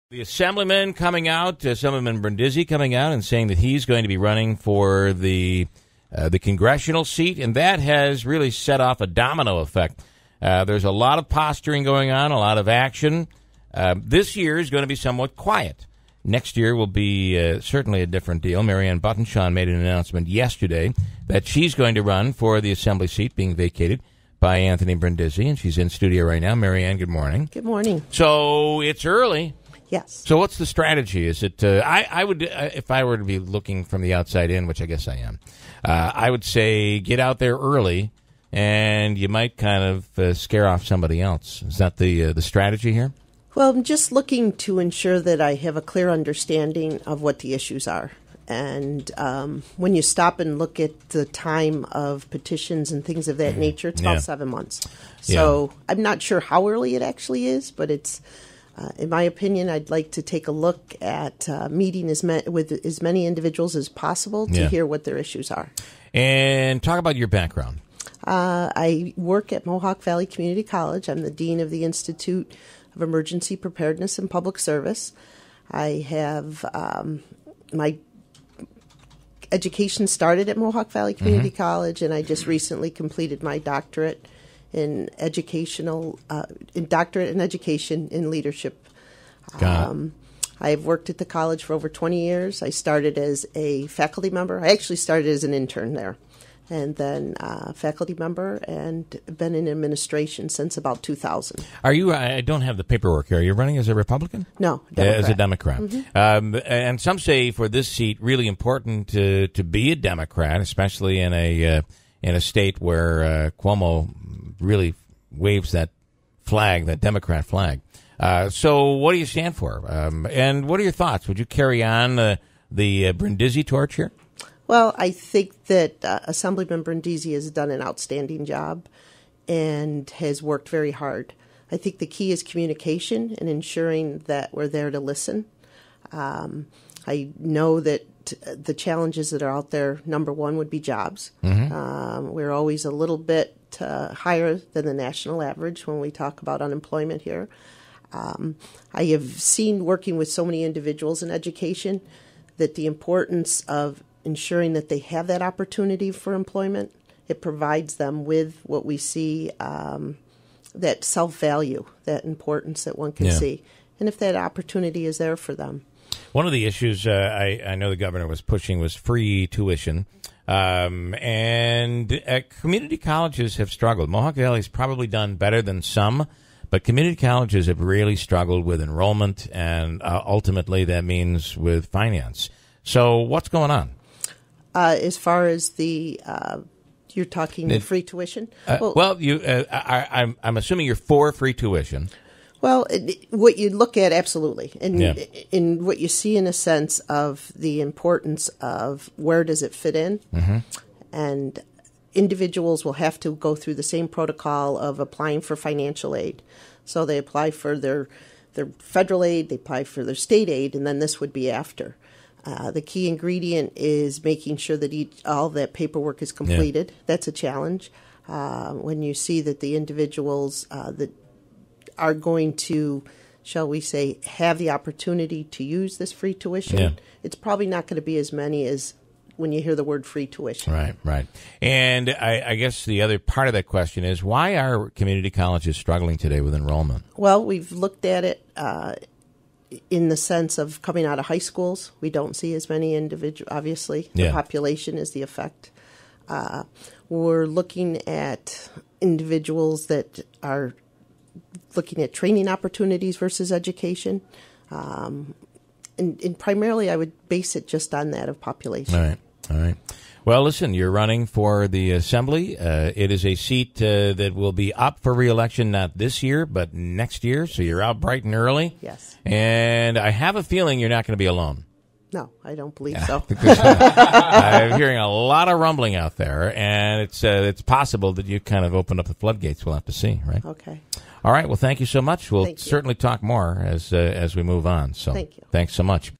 The Assemblyman coming out, Assemblyman Brindisi coming out and saying that he's going to be running for the congressional seat, and that has really set off a domino effect. There's a lot of posturing going on, a lot of action. This year is going to be somewhat quiet. Next year will be certainly a different deal. Marianne Buttonschon made an announcement yesterday that she's going to run for the Assembly seat being vacated by Anthony Brindisi, and she's in studio right now. Marianne, good morning. Good morning. So it's early. Yes. So what's the strategy? Is it? I would, if I were to be looking from the outside in, which I guess I am, I would say get out there early, and you might kind of scare off somebody else. Is that the strategy here? Well, I'm just looking to ensure that I have a clear understanding of what the issues are. And when you stop and look at the time of petitions and things of that nature, it's about 7 months. So I'm not sure how early it actually is, but it's... in my opinion, I'd like to take a look at meeting with as many individuals as possible to hear what their issues are. And talk about your background. I work at Mohawk Valley Community College. I'm the Dean of the Institute of Emergency Preparedness and Public Service. I have my education started at Mohawk Valley Community College, and I just recently completed my doctorate in doctorate in education in leadership. I've worked at the college for over 20 years. I started as a faculty member. I actually started as an intern there, and then faculty member, and been in administration since about 2000. Are you? I don't have the paperwork here. Are you running as a Republican? No, Democrat. As a Democrat. And some say for this seat, really important to be a Democrat, especially in a state where Cuomo really waves that flag, that Democrat flag. So what do you stand for? And what are your thoughts? Would you carry on the Brindisi torch here? Well, I think that Assemblyman Brindisi has done an outstanding job and has worked very hard. I think the key is communication and ensuring that we're there to listen. I know that the challenges that are out there, number one, would be jobs. We're always a little bit higher than the national average when we talk about unemployment here. I have seen, working with so many individuals in education, that the importance of ensuring that they have that opportunity for employment. It provides them with what we see, that self-value, that importance that one can see. And if that opportunity is there for them. One of the issues I know the governor was pushing was free tuition. And community colleges have struggled. Mohawk Valley's probably done better than some, but community colleges have really struggled with enrollment, and ultimately that means with finance. So what's going on? As far as the you're talking free tuition? I'm assuming you're for free tuition. Well, what you look at, absolutely. And in what you see in a sense of the importance of where does it fit in. And individuals will have to go through the same protocol of applying for financial aid. So they apply for their federal aid, they apply for their state aid, and then this would be after. The key ingredient is making sure that all that paperwork is completed. That's a challenge. When you see that the individuals that are going to, shall we say, have the opportunity to use this free tuition, it's probably not going to be as many as when you hear the word free tuition. Right. And I guess the other part of that question is, why are community colleges struggling today with enrollment? Well, we've looked at it in the sense of coming out of high schools. We don't see as many individuals, obviously. The population is the effect. We're looking at individuals that are looking at training opportunities versus education. And primarily I would base it just on that of population. All right. Well, listen, you're running for the Assembly. It is a seat that will be up for re-election not this year, but next year, so you're out bright and early. Yes. And I have a feeling you're not going to be alone. No, I don't believe so. I'm hearing a lot of rumbling out there, and it's possible that you kind of opened up the floodgates. We'll have to see, right? Okay. All right. Well, thank you so much. We'll certainly talk more as we move on. So, thank you. Thanks so much.